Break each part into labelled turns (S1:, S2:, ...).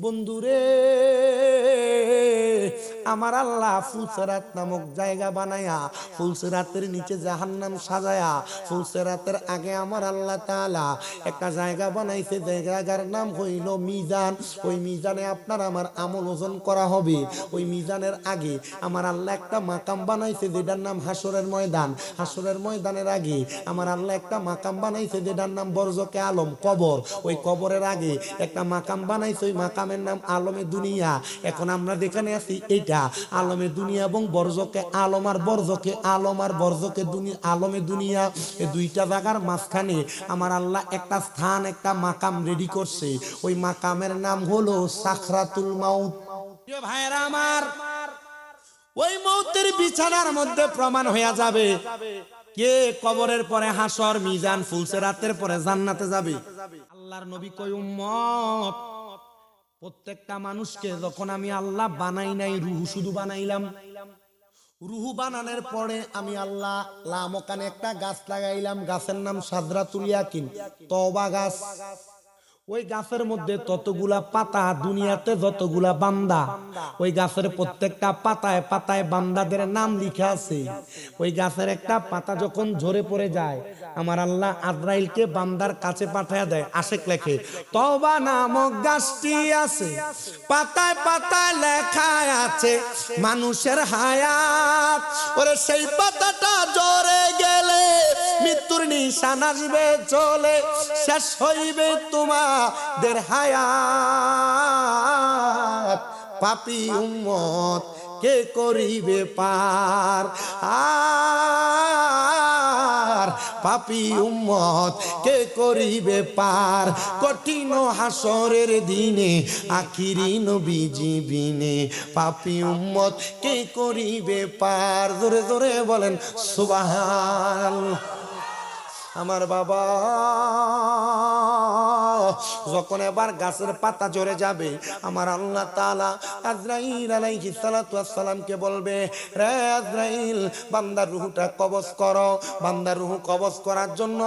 S1: বন্ধুরে আমার আল্লাহ ফুলসিরাত নামক জায়গা বানায়া ফুলসিরাতের নিচে জাহান্নাম সাজায়া ফুলসিরাতের আগে আমার আল্লাহ তাআলা একটা জায়গা বানাইছে, জায়গার নাম হইল মিজান। ওই মিজানে আপনার আমার আমল ওজন করা হবে। ওই মিজানের আগে আমার আল্লাহ একটা মাকাম বানাইছে যেটার নাম হাসরের ময়দান। হাসরের ময়দানের আগে আমার আল্লাহ একটা মাকাম বানাইছে যেটার নাম বরজকে আলম, কবর। ওই কবরের আগে একটা মাকাম বানাইছে, ওই মাকামের নাম আলমে দুনিয়া। এখন আমরা যেখানে আছি এইটা আলমে দুনিয়া এবং বরজকে আলম, আর বরজকে আলম আর বরজকে দুনিয়া, আলমে দুনিয়া, এই দুইটা জায়গার মাঝখানে আমার আল্লাহ একটা স্থান, একটা মাকাম রেডি করছে। ওই মাকামের নাম হলো সাকরাতুল মাউত। প্রিয় ভাইরা আমার, ওই মৌতের বিছানার মধ্যে প্রমাণ হয়ে যাবে কে কবরের পরে হাসর, মিজান, ফুলসিরাতের পরে জান্নাতে যাবে। আল্লাহর নবী কই, উম্মত প্রত্যেকটা মানুষকে যখন আমি আল্লাহ বানাই নাই, রুহু শুধু বানাইলাম। রুহু বানানোর পরে আমি আল্লাহ লামকানে একটা গাছ লাগাইলাম, গাছের নাম সাদরাতুল ইয়াকিন, তওবা গাছ। ওই গাছের মধ্যে ততগুলা পাতা, দুনিয়াতে যতগুলা বান্দা, ওই গাছের প্রত্যেকটা পাতায় পাতায় বান্দাদের নাম লিখা আছে। ওই গাছের একটা পাতা যখন ঝরে পড়ে যায়, আমার আল্লাহ আজরাইলকে বান্দার কাছে পাঠায় দেয়। আশেক লেখে, তওবা নামক গাছটি আছে, পাতায় পাতায় লেখা আছে মানুষের হায়াত। ওরে সেই পাতাটা ঝরে গেলে মৃত্যুর নিশান আসবে চলে, শেষ হইবে তোমাদের হায়াত। পাপী উম্মত কে করিবে পার, আর পাপী উম্মত কে করিবে পার। কঠিন হাসরের দিনে আখিরি নবীজি বিনে, পাপী উম্মত কে করিবে পার। জোরে জোরে বলেন সুবহানাল্লাহ। আমার বাবা যখন এবার গাছের পাতা ঝরে যাবে, আমার আল্লাহ তাআলা আজরাইল আলাইহিস সালাতু ওয়াস সালামকে বলবে, রে আজরাইল, বান্দার রূহটা কবজ করো। বান্দার রূহ কবজ করার জন্য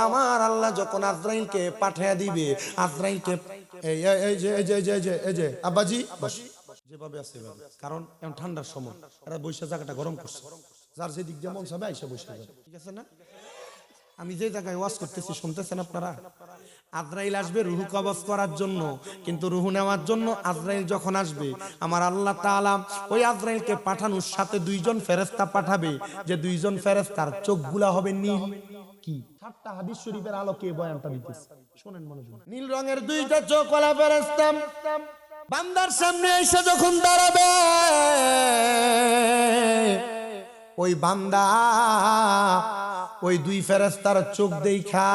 S1: আমার আল্লাহ যখন আজরাইলকে পাঠিয়ে দিবে, আজরাইলকে এই যে এই যে এই যে এই যে আব্বাজি যেভাবে আছে এভাবে, কারণ এখন ঠান্ডার সময়, এরা বৈশা জায়গাটা গরম করছে, যার যেদিক যেমন সবাই আইসা বসে যাবে, ঠিক আছে না? আমি যে জায়গায় ওয়াজ করতেছি শুনতেছেন আপনারা? আজরাইল আসবে রুহু কবজ করার জন্য, কিন্তু রুহু নেওয়ার জন্য আজরাইল যখন আসবে, আমার আল্লাহ তাআলা ওই আজরাইলকে পাঠানোর সাথে দুইজন ফেরেশতা পাঠাবে, যে দুইজন ফেরেশতার চোখগুলা হবে নীল। কি 7টা হাদিস শরীফের আলোকে বয়ানটা দিতেছি, শুনেন মনোযোগ। নীল রঙের দুইটা চোখওয়ালা ফেরেশতা বান্দার সামনে এসে যখন দাঁড়াবে, ওই বান্দা ওই দুই ফেরেশতার চোখ দেখা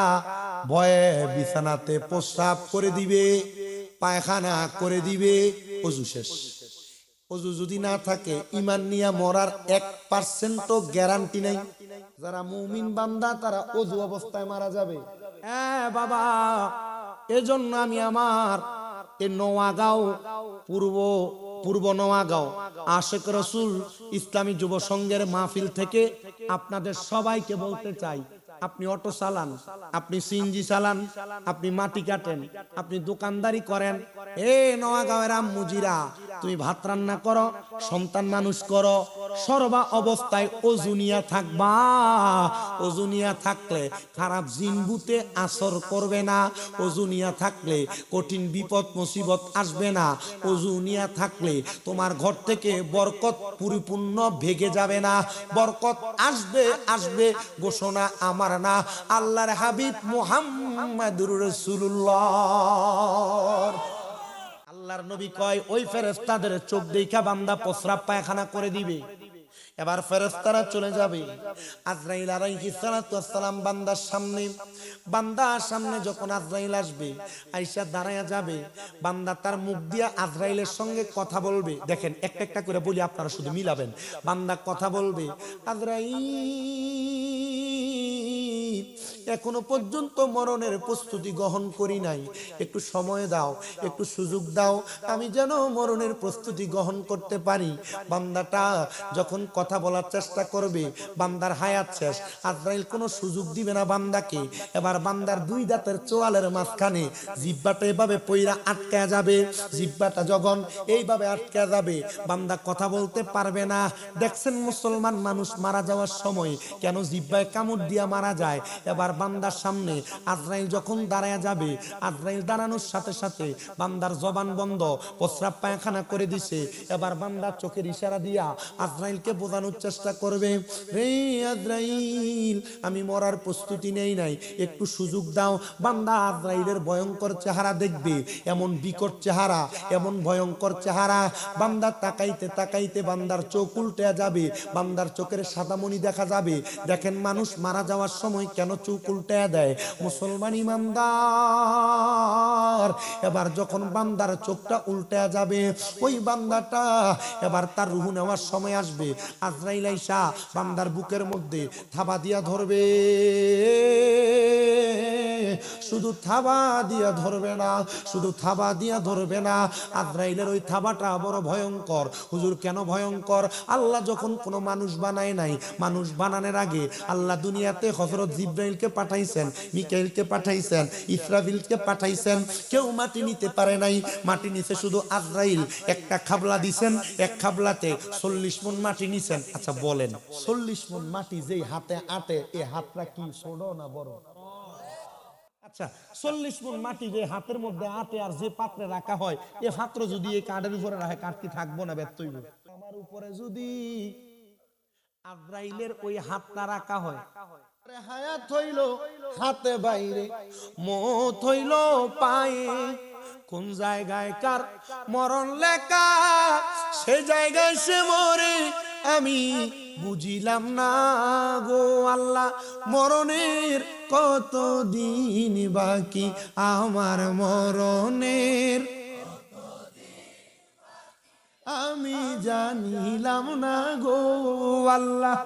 S1: ভয়ে বিছানাতে প্রস্রাব করে দিবে, পায়খানা করে দিবে, ওযু শেষ। ওযু যদি না থাকে, ঈমান নিয়ে মরার 1% গ্যারান্টি নাই। যারা মুমিন বান্দা তারা ওযু অবস্থায় মারা যাবে। বাবা, এজন্য আমি আমার এই নোয়াগাঁও পূর্ব নোয়াগাঁও আশেক রসুল ইসলামী যুব সংঘের মাহফিল থেকে আপনাদের সবাইকে বলতে চাই, আপনি অটো চালান, আপনি সিএনজি চালান, আপনি মাটি কাটেন, আপনি দোকানদারি করেন, নোয়াগাঁওয়ের আম্মুজিরা, তুমি ভাত রান্না করো, সন্তান মানুষ করো, সর্বা অবস্থায় ওজুনিয়া থাকবা। ওজুনিয়া থাকলে খারাপ জিনবুতে আসর করবে না। ওজুনিয়া থাকলে কঠিন বিপদ মুসিবত আসবে না। ওজুনিয়া থাকলে তোমার ঘর থেকে বরকত পরিপূর্ণ ভেগে যাবে না। বরকত আসবে আসবে, ঘোষণা আমার না, আল্লাহর হাবিব মুহাম্মাদুর রাসূলুল্লাহ। আল্লাহর নবী কয়, ওই ফেরেশতাদের চোখ দেখা বান্দা প্রস্রাব পায়খানা করে দিবে। এবার ফেরেশতারা চলে যাবে। আজরাইল আলাইহিস সালাতু ওয়াস সালাম বান্দার সামনে যখন আজরাইল আসবে, আয়েশা দাঁড়ায়া যাবে, বান্দা তার মুখ দিয়া আজরাইলের সঙ্গে কথা বলবে। দেখেন, একটা একটা করে বলি, আপনারা শুধু মিলাবেন। বান্দা কথা বলবে, আজরাইল এখনো পর্যন্ত মরণের প্রস্তুতি গ্রহণ করি নাই, একটু সময় দাও, একটু সুযোগ দাও, আমি যেন মরণের প্রস্তুতি গ্রহণ করতে পারি। বান্দাটা যখন কথা বলার চেষ্টা করবে, বান্দার হায়াত শেষ, আজরাইল কোনো সুযোগ দিবে না বান্দাকে। এবার বান্দার দুই দাঁতের চোয়ালের মাঝখানে জিহ্বাটা এভাবে পইরা আটকা যাবে। জিহ্বাটা যখন এইভাবে আটকা যাবে, বান্দা কথা বলতে পারবে না। দেখছেন মুসলমান মানুষ মারা যাওয়ার সময় কেন জিহ্বায় কামড় দিয়া মারা যায়? এবার বান্দার সামনে আজরাইল যখন দাঁড়ায় যাবে, আজরাইল দাঁড়ানোর সাথে সাথে বান্দার জবান বন্ধ, প্রস্রাব পায়খানা করে দিছে। এবার বান্দার চোখের ইশারা দিয়া আজরাইলকে বোঝানোর চেষ্টা করবে, রে আজরাইল আমি মরার প্রস্তুতি নেই নাই, একটু সুযোগ দাও। বান্দা আজরাইলের ভয়ঙ্কর চেহারা দেখবে, এমন বিকট চেহারা, এমন ভয়ঙ্কর চেহারা, বান্দার তাকাইতে তাকাইতে বান্দার চোখ উল্টে যাবে, বান্দার চোখের সাদামণি দেখা যাবে। দেখেন মানুষ মারা যাওয়ার সময় কেন চোখ উল্টে দেয়? মুসলমান ইমানদার, এবার যখন বান্দার চোখটা উল্টে যাবে, ওই বান্দাটা এবার তার রুহু নেওয়ার সময় আসবে। আজরাইল আইসা বান্দার বুকের মধ্যে থাবা দিয়া ধরবে, শুধু থাবা দিয়া ধরবে না, শুধু থাবা দিয়া ধরবে না, আজরাইলের ওই থাবাটা বড় ভয়ঙ্কর। হুজুর কেন ভয়ঙ্কর? আল্লাহ যখন কোনো মানুষ বানায় নাই, মানুষ বানানোর আগে আল্লাহ দুনিয়াতে হযরত জিবরাইলকে পাঠাইছেন, মিকাইলকে পাঠাইছেন, ইসরাফিলকে পাঠাইছেন। কেউ মাটি নিতে পারে নাই, মাটি নিছে শুধু আজরাইল। একটা খাবলা দিছেন, এক খাবলাতে 40 মণ মাটি নিছেন। আচ্ছা বলেন, 40 মণ মাটি যেই হাতে আটে, এই হাতটা কি ছোট না বড়? আচ্ছা 40 মণ মাটি যে হাতের মধ্যে আটে আর যে পাত্রে রাখা হয়, এই পাত্র যদি এই কাঠের উপরে রাখে, কাঠ কি থাকবো না ব্যর্থ হইব? আমার উপরে যদি আজরাইলের ওই হাতটা রাখা হয়, হায়াত হইল হাতে বাইরে, মত হইল পায়ে, কোন জায়গায় কার মরণ লেখা, সে জায়গায় সে মরে আমি বুঝিলাম না গো আল্লাহ। মরণের কত দিন বাকি, আমার মরণের আমি জানিলাম না গো আল্লাহ।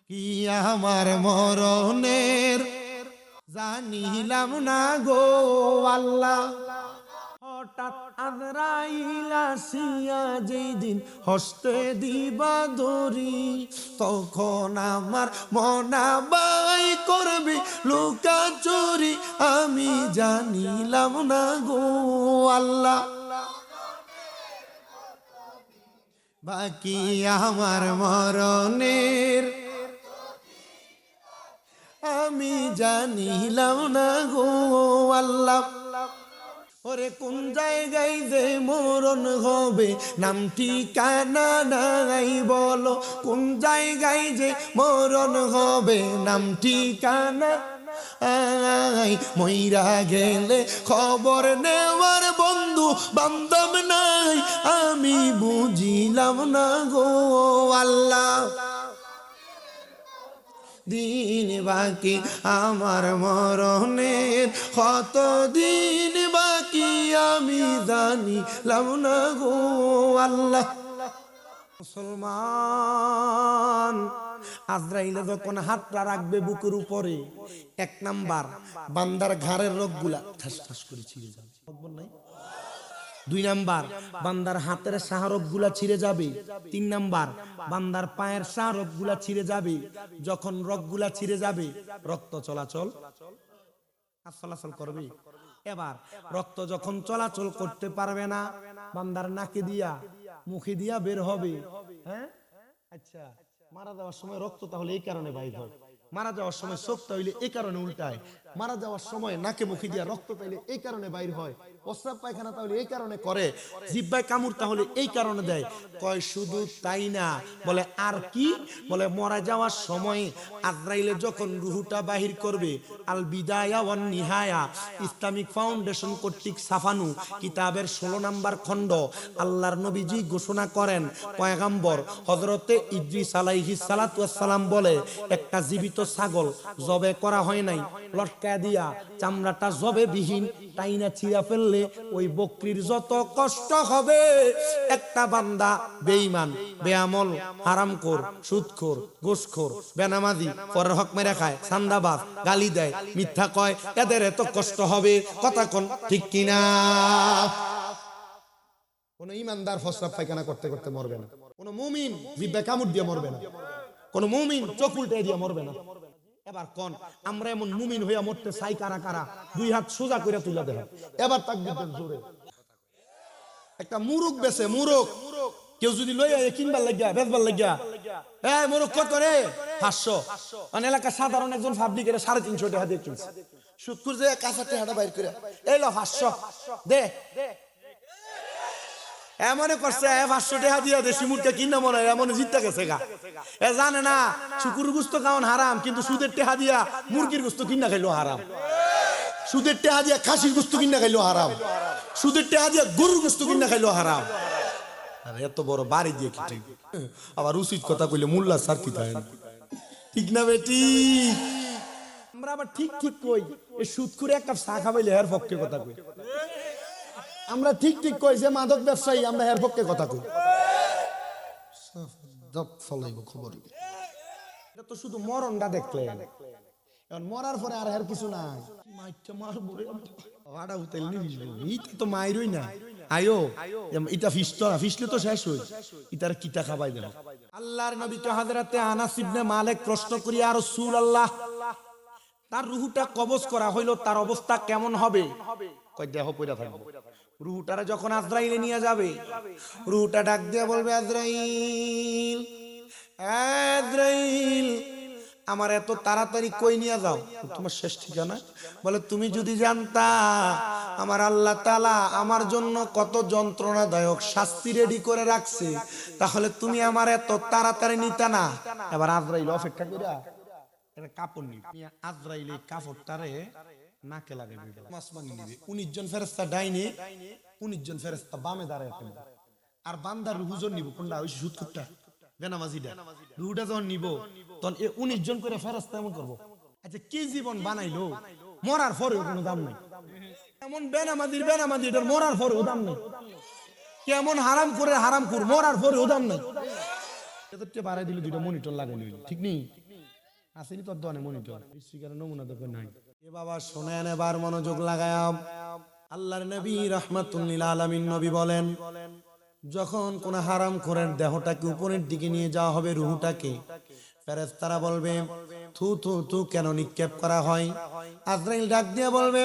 S1: কি আমার মরণের জানিলাম না গো আল্লাহ। হঠাৎ আজরাইল আসিয়া যেই দিন হস্তে দিবা দড়ি, তখন আমার মনা বাই করবে লুকা চুরি, আমি জানিলাম না গো আল্লাহ। বাকি আমার মরণের আমি জানিলাম না গো আল্লাহ। ওরে কোন জায়গায় যে মরণ হবে, নাম ঠিকানা নাই বলো, কোন জায়গায় যে মরণ হবে, নাম ঠিকানা মইরা গেলে খবর নেওয়ার বন্ধু বান্ধব নাই, আমি বুঝিলাম না গো আল্লাহ। দিন বাকি আমার মরণের কত দিন বাকি, আমি জানিলাম না গো আল্লাহ। মুসলমান, আজরাইলে যখন হাতটা রাখবে বুকের উপরে, 1 নাম্বার বান্দার ঘাড়ের রগগুলা ঠাস ঠাস করে ছিঁড়ে যাবে, নাই? 2 নাম্বার বান্দার হাতের শাহরগ গুলা ছিঁড়ে যাবে। 3 নাম্বার বান্দার পায়ের শাহরগ গুলা ছিঁড়ে যাবে। যখন রগ গুলা ছিঁড়ে যাবে, রক্ত চলাচল করবে। এবার রক্ত যখন চলাচল করতে পারবে না, বান্দার নাকে দিয়া মুখে দিয়া বের হবে। হ্যাঁ, আচ্ছা মারা যাওয়ার সময় রক্ত তাহলে এই কারণে বাইর হয়, মারা যাওয়ার সময় চোখটা হইলে এই কারণে উল্টায়, মারা যাওয়ার সময় নাকে মুখে দিয়া রক্ত তাইলে এই কারণে বাইর হয়, প্রস্রাব পায়খানা তাহলে এই কারণে করে, জিহ্বায় কামড় তাহলে এই কারণে দেয়। কয় শুধু তাই না, বলে আর কি? বলে মরা যাওয়ার সময় আজরাইলে যখন রুহুটা বাহির করবে, আল বিদায়া ওয়ান নিহায়া ইসলামিক ফাউন্ডেশন কর্তৃক ছাপানো কিতাবের 16 নাম্বার খণ্ড, আল্লাহর নবীজি ঘোষণা করেন, পয়গম্বর হযরতে ইদ্রিস আলাইহিস সালাতু ওয়াস সালাম বলে, একটা জীবিত ছাগল জবে করা হয় নাই, লটকা দিয়া চামড়াটা জবে বিহীন টাইনা ছিঁড়া ফেললে ওই বকরির যত কষ্ট হবে, একটা বান্দা বেঈমান, বেআমল, হারামখোর, সুদখোর, ঘুষখোর, বেনামাজি, পরের হক মেরে খায়, চান্দাবাজ, গালি দেয়, মিথ্যা কয়, এদের এত কষ্ট হবে। কথা কোন ঠিক কিনা? কোন ইমানদার ফসরাব পায়খানা করতে করতে মরবে না, কোন মুমিন জিব্বা কামড় দিয়ে মরবে না, কোন মুমিন চোখ উল্টে দিয়ে মরবে না। এবার কোন আমরা এমন মুমিন হইয়া মরতে চাই কারা কারা? দুই হাত সোজা করে তুলে দেন। এবার তাকবীর দেন জোরে। একটা মুরুক বেছে, মুরুক কেউ যদি লইয়া কিনবার লাগিয়া বেচবার লাগিয়া, এই মুরুক কত রে? 500। মানে এলাকা সাধারণ একজন পাবলিকের 350 টাকা দিয়ে কিনছে। সুদকুর যে কাঁচা টাকাটা বাইর করে, এই লো 500 দে, এমনে করছে 500 টাকা দিয়া দেশি মুরগি কিনা মনে হয় এমন জিততে গেছে গা। এ জানে না শুকুর গোশত খাওয়ান হারাম, কিন্তু সুদের টাকা দিয়া মুরগির গোশত কিনা খাইলো হারাম, সুদের টাকা দিয়া খাসির গোশত কিনা খাইলো হারাম, সুদের টাকা দিয়া গরুর গোশত কিনা খাইলো হারাম। আর এত বড় বাড়ি দিয়ে কি ঠিক? আবার উচিত কথা কইলে মোল্লা স্যার কি থাকে না, ঠিক না বেটি? আমরা আবার ঠিক ঠিক কই, এই সুদ করে এক কাপ চা খাবাইলে এর পক্ষে কথা কই। আমরা ঠিক ঠিক কই যে মাদক ব্যবসায়ী, আমরা এর পক্ষে কথা কই। খবর এটা তো শুধু মরণটা দেখলে, এখন মরার পরে আর এর কিছু নাই। মাইটা মারবো রে আড়া উতাইল নি, এইটা তো মাইরই না। আয়ো এটা ফিসতো না, ফিসলে তো শেষ হই, ইতার কিটা খাবাই দেন। আল্লাহর নবী কে হযরতে আনাস ইবনে মালিক প্রশ্ন করি, ইয়া রাসূলুল্লাহ, তার রূহটা কবজ করা হইলো, তার অবস্থা কেমন হবে? কই দেহ পয়রা থাকবে। রূহটারে যখন আজরাইলে নিয়ে যাবে, রূহটা ডাক দিয়ে বলবে, আজরাইল, আজরাইল, আমার এত তাড়াতাড়ি কই নিয়ে যাও? তোমার শেষ ঠিকানা? বলে, তুমি যদি জানতা আমার আল্লাহ তাআলা আমার জন্য কত যন্ত্রণাদায়ক শাস্তি রেডি করে রাখছে, তাহলে তুমি আমার এত তাড়াতাড়ি নিতা না। এবার আজরাইল অপেক্ষা কইরা একটা কাপড় নিবে, আজরাইল এই কাপড়টারে নাকে লাগাবে, আসমানি নিবে। 19 জন ফেরেশতা ডাইনে, 19 জন ফেরেশতা বামে দাঁড়ায় থাকবে। আর বান্দার রূহজন নিব কোনটা? ওই সুদকুরটা, বেনামাজিটা। রূহটা যখন নিব তখন এই 19 জন করে ফেরেশতা এমন করব। আচ্ছা, কি জীবন বানাইলো, মরার পরেও কোনো দাম নাই। এমন বেনামাজির বেনামাজি, এটার মরার পরেও দাম নাই। কেমন হারাম করে হারাম কর, মরার পরেও দাম নাই। এদেরকে বাড়াই দিলে 2টা মনিটর লাগাই নিল, ঠিক নেই? আসেনি তোর দোকানে মনিটর, স্পিকারের নমুনা তো নাই। এ বাবা শোনেন, এবার মনোযোগ লাগায়। আল্লাহর নবী রাহমাতুল লিল আলামিন নবী বলেন, যখন কোন হারাম খোরের দেহটাকে উপরের দিকে নিয়ে যাওয়া হবে, রূহটাকে, ফেরেশতারা বলবে, থু থু থু কেন নিক্ষেপ করা হয়? আজরাইল ডাক দিয়ে বলবে,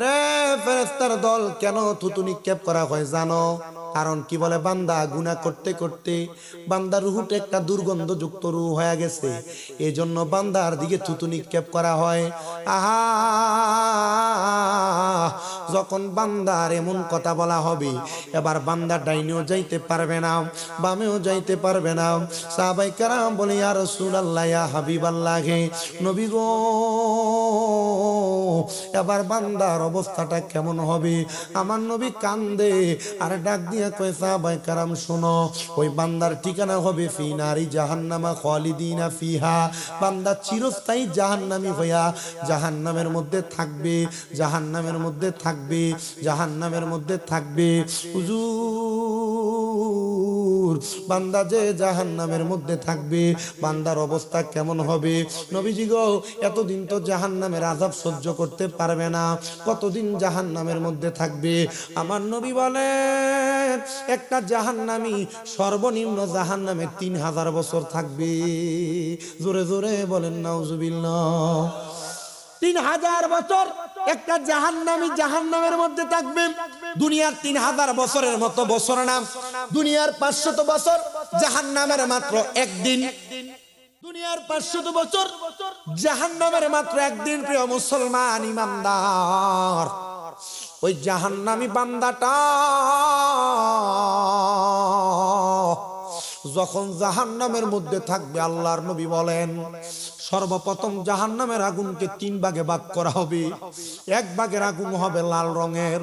S1: রে ফেরেশতার দল, কেন থুতু নিক্ষেপ করা হয় জানো? কারণ কি? বলে, বান্দা গুনাহ করতে করতে বান্দার রূহটা একটা দুর্গন্ধযুক্ত রূহ হয়ে গেছে, এই জন্য বান্দার দিকে থুতু নিক্ষেপ করা হয়। আহা, যখন বান্দার এমন কথা বলা হবে, এবার বান্দা ডাইনেও যাইতে পারবে না, বামেও যাইতে পারবে না। সাহাবায়ে কেরাম বলে, ইয়া রাসূলুল্লাহ, ইয়া হাবিবাল্লাহ, নবী গো, এবার বান্দার অবস্থাটা কেমন হবে? আমার নবী কান্দে আর ডাক দিয়ে কয়, সাহাবায়ে কেরাম শোনো, ওই বান্দার ঠিকানা হবে ফি নারি জাহান্নামা খালিদিনা ফিহা। বান্দা চিরস্থায়ী জাহান্নামী হইয়া জাহান্নামের মধ্যে থাকবে, জাহান্নামের মধ্যে থাকবে, জাহান্নামের মধ্যে থাকবে। হুজুর, বান্দা যে জাহান্নামের মধ্যে থাকবে, বান্দার অবস্থা কেমন হবে? নবীজি গো, এতদিন তো জাহান্নামের আযাব সহ্য করতে পারবে না, কতদিন জাহান্নামের মধ্যে থাকবে? আমার নবী বলেন, একটা জাহান্নামী সর্বনিম্ন জাহান্নামে 3000 বছর থাকবে। জোরে জোরে বলেন নাউজুবিল্লাহ। 3000 বছর একটা জাহান্নামী জাহান্নামের মধ্যে থাকবে। দুনিয়ার 3000 বছরের মতো বছর না, দুনিয়ার 500 বছর জাহান্নামের মাত্র একদিন, দুনিয়ার 500 বছর জাহান্নামের মাত্র একদিন। প্রিয় মুসলমান ইমানদার, ওই জাহান্নামী বান্দাটা যখন জাহান্নামের মধ্যে থাকবে, আল্লাহর নবী বলেন, সর্বপ্রথম জাহান্নামের আগুনকে 3 ভাগে ভাগ করা হবে। এক ভাগের আগুন হবে লাল রঙের,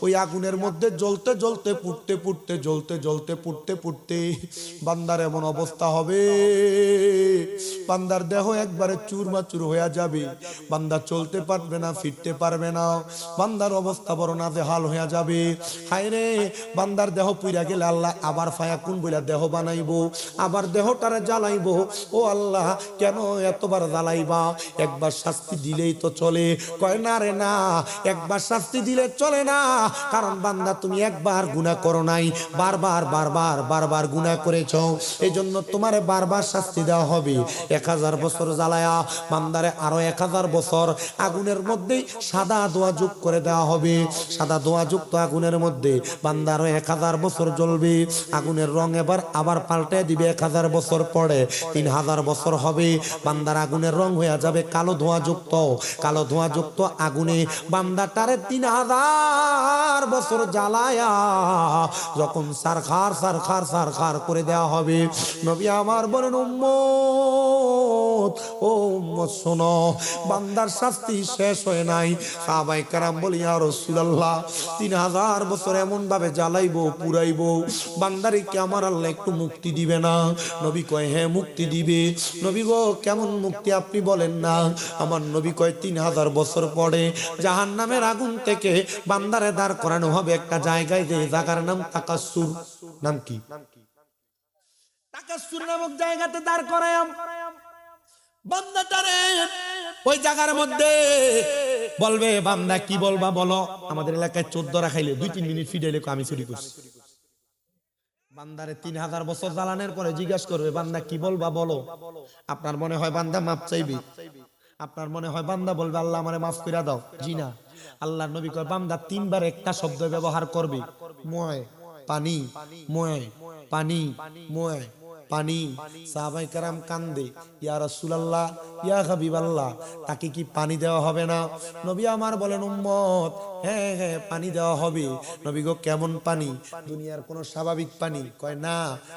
S1: ওই আগুনের মধ্যে জ্বলতে জ্বলতে পুড়তে পুড়তে জ্বলতে জ্বলতে পুড়তে পুড়তে বান্দার এমন অবস্থা হবে, বান্দার দেহ একবারে চুরমাচুর হয়ে যাবে, বান্দা চলতে পারবে না, ফিরতে পারবে না, বান্দার অবস্থা বড় নাজেহাল হয়ে যাবে। হায় রে, বান্দার দেহ পুইরা গেলে আল্লাহ আবার ফায়াকুন বইলা দেহ বানাইবো, আবার দেহটারে জ্বালাইবো। ও আল্লাহ, কেন এতবার জ্বালাইবা? একবার শাস্তি দিলেই তো চলে। কয় না রে না, একবার শাস্তি দিলে চলে না, কারণ বান্দা তুমি একবার গুনাহ করো নাই, বারবার বারবার বারবার গুনাহ করেছো, এই জন্য তোমারে বারবার শাস্তি দেওয়া হবে। 1000 বছর জ্বালায়া বান্দারে আরো 1000 বছর আগুনের মধ্যে সাদা ধোঁয়া যোগ করে দেওয়া হবে। সাদা ধোঁয়া যুক্ত আগুনের মধ্যে বান্দা আরো 1000 বছর জ্বলবে। আগুনের রং এবার আবার পাল্টে দিবে। 1000 বছর পরে 3000 বছর হবে, বান্দার আগুনের রং হয়ে যাবে কালো ধোঁয়া যুক্ত। কালো ধোঁয়া যুক্ত আগুনে বান্দাটারে 3000 বছর জ্বালায়া যখন সারখার সারখার সারখার করে দেওয়া হবে, নবী আমার বলেন উম্মত, ও উম্মত শোনো, বান্দার শাস্তি শেষ হয় নাই। সাহাবায়ে কেরাম বলি ইয়া রাসূলুল্লাহ, 3000 বছর এমন ভাবে জ্বালাইবো পুরাইবো, বান্দারে কি আমার আল্লাহ একটু মুক্তি দিবে না? নবী কয় হ্যাঁ মুক্তি দিবে। নবী গো কেমন মুক্তি আপনি বলেন না? আমার নবী কয় 3000 বছর পরে জাহান্নামের আগুন থেকে বান্দারে দাঁড় করানো হবে একটা জায়গায়, যে জায়গার নাম তাকাসসুর। নাম কি? তাকাসসুর নামক জায়গাতে দাঁড় করায়াম বান্দাটারে। ওই জায়গার মধ্যে বলবে, বান্দা কি বলবা বলো? আমাদের এলাকায় 14 রাখাইলে 2-3 মিনিট ফিডাইলে আমি চুরি করছি। বান্দারে 3000 বছর জ্বালানোর পরে জিজ্ঞাসা করবে, বান্দা কি বলবা বলো? আপনার মনে হয় বান্দা মাপ চাইবে? আপনার মনে হয় বান্দা বলবে আল্লাহ আমারে মাফ করে দাও? জি না। আল্লাহর নবী কয় বান্দা 3 বার একটা শব্দ ব্যবহার করবে, ময় পানি, ময় পানি, ময় পানি। সাহাবায়ে কেরাম কান্দে, ইয়া রাসূলুল্লাহ, ইয়া হাবিবাল্লাহ, তাকে কি পানি দেওয়া হবে না? নবী আমার বলেন উম্মত, হ্যাঁ হ্যাঁ পানি দেওয়া হবে। নবী গো কেমন পানি? দুনিয়ার কোন স্বাভাবিক পানি? কয় না।